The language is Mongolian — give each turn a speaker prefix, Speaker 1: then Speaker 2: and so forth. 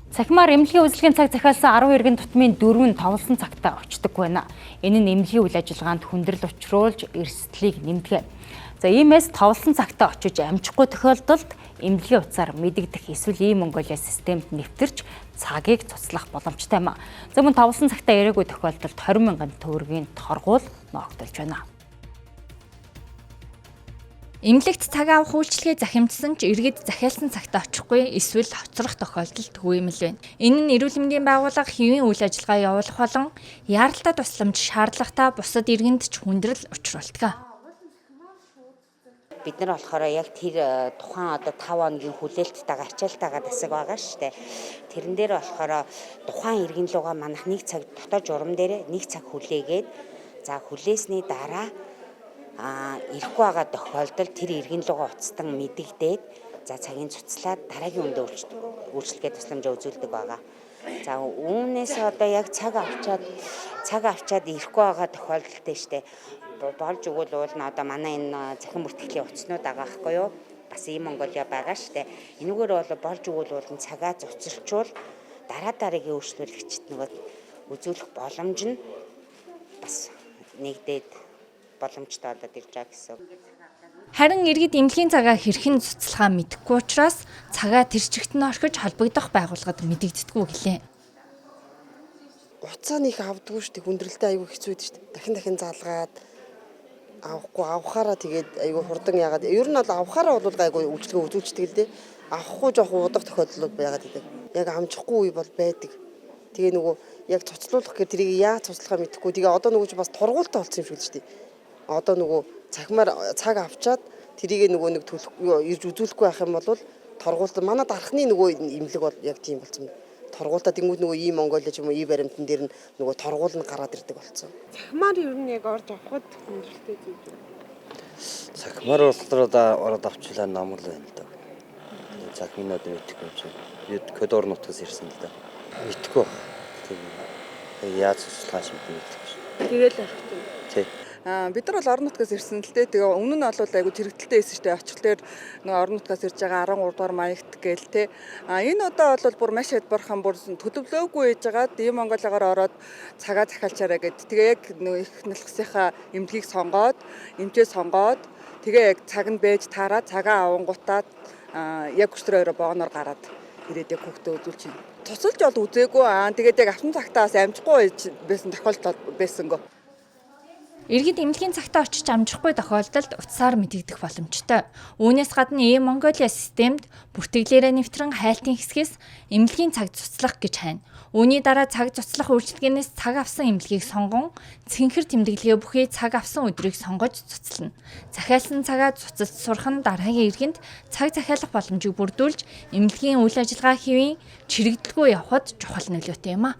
Speaker 1: Цахимаар эмнэлгийн үйлчлэгийн цаг захиалсан 12 иргэн тутмын 4 нь товлсон цагтаа очдог байна. Энэ нь эмнэлгийн үйл ажиллагаанд хүндрэл учруулж эрсдлийг нэмдэг. За иймээс товлсон цагтаа очиж амжихгүй тохиолдолд эмнэлгийн утсаар мэдэгдэх эсвэл e-Mongolia системд нэвтэрч цагийг цуцлах боломжтой юм. За мөн товлсон цагтаа ирээгүй тохиолдолд 20 мянган төгрөгийн торгуул ноогдолж байна. Эмнэлэгт цаг авах үйлчилгээ захимжсан ч иргэд захиалсан цагт очихгүй эсвэл хоцрох тохиолдол төвөөмөл байна. Энэ нь эрүүл мэндийн байгууллага хэвийн үйл ажиллагаа явуулах болон яаралтай тусламж шаардлагатай бусад иргэнд ч хүндрэл учруулдаг.
Speaker 2: Бид нар болохоор яг тэр тухайн одоо 5 хоногийн хүлээлттайгаа ачаалтайгаа засаг байгаа шүү дээ. Тэрэн дээр болохоор тухайн иргэн лугаа манах 1 цаг дотоод журам дээр 1 цаг хүлээгээд за хүлээсний дараа ирэхгүй байгаа тохиолдолд тэр иргэн лугаа уцтан мэдэгдээд за цагийн цуцлаад дараагийн үндэ үйлчлэгээ тусламжаа үзүүлдэг байгаа. За үүнээс одоо яг цаг авчаад ирэхгүй байгаа тохиолдолд штэ болж өгвөл нь одоо манай энэ захин бүртгэлийн утаснууд байгаа байхгүй юу? Бас e-Mongolia байгаа штэ. Энэгээр бол болж өгвөл нь цагаа цуцалчвал дараагийн үйлчлүүлэгчд нөгөө үзүүлэх боломж нь бас нэгдээд боломжтой одоо ирж байгаа гэсэн.
Speaker 1: Харин иргэд эмнэлгийн цагаа хэрхэн цуцлахаа мэдэхгүй учраас цагаа тэр чигт нь орхиж холбогдох байгууллагад мэдэгддэггүй гэлээ.
Speaker 3: Уцаа нэг авдаггүй шүү дээ. Хүндрэлтэй аягүй хэцүү байдаг шүү дээ. Дахин залгаад авахаараа тэгээд аягүй хурдан яагаад. Ер нь бол авахаараа бол аягүй үйлчлэгээ үзүүлчихдэг л дээ. Авахгүй жоохон удах тохиолдол байгаад байдаг. Яг амжихгүй үе бол байдаг. Тэгээ нөгөө яг цуцлуулах гэхээр тэрийг яаж цуцлахаа мэдэхгүй. Тэгээ одоо нөгөө ч бас тургуультай болсон юм шиг л шүү дээ. Одоо нөгөө цахимаар цаг авчаад тэрийг нөгөө нэг ирж үзүүлэхгүй байх юм бол торгуулт манай дарахны нөгөө имлэг бол яг тийм болсон. Торгуултаа тэнгууд нөгөө e-Mongolia ч юм уу e-баримтан дээр нь нөгөө торгуул нь гараад ирдэг болсон.
Speaker 4: Цахимаар ер нь яг орж авахд хүндрэлтэй зүйл үү?
Speaker 5: Цахимаар ороод авчлаа намар л байна л да. Цахимнууд мэдхгүй юм чи. Кодор нутгаас ирсэн л да. Мэдхгүй. Тэгээ яаж цуцлахаач мэдгүй.
Speaker 4: Тэгэл орхисон.
Speaker 5: Тий.
Speaker 6: Бид нар бол орон нутгаас ирсэн л дээ. Тэгээ өмнө нь бол айгу тэрэгдэлтэй байсан шүү дээ. Очихлоор нөгөө орон нутгаас ирж байгаа 13 дугаар маягт гээл те. Энэ удаа бол бүр маш хялбархан бүр төлөвлөөгүй ээж байгаад e-Mongolia-гаар ороод цагаа захиалчаараа гэд. Тэгээ яг нөгөө их налхсынхаа эмнэлгийг сонгоод, эмчээ сонгоод тэгээ яг цаг нь бэж таараад цагаа авангуудаад яг өчтөрөөрөө боогноор гараад ирээд яг хүүхдээ үзүүлж байна. Тусалж бол үзээгүй. Тэгээд яг авсан цагтаас амжихгүй байсан тохиолдол байсангүй.
Speaker 1: Иргэд эмнэлгийн цагтаа очиж амжихгүй тохиолдолд утсаар мэдэгдэх боломжтой. Үүнээс гадна e-Mongolia системд бүртгэлээрээ нэвтрэн хайлтын хэсгээс эмнэлгийн цаг цуцлах гэж хайна. Үүний дараа цаг цуцлах үйлчилгээнээс цаг авсан эмнэлгийг сонгон цэнхэр тэмдэглэгээ бүхий цаг авсан өдрийг сонгож цуцлана. Захиалсан цагаа цуцалж сурах нь дараагийн иргэнд цаг захиалах боломжийг бүрдүүлж эмнэлгийн үйл ажиллагаа хэвийн чирэгдэлгүй явахад чухал нөлөөтэй юм а.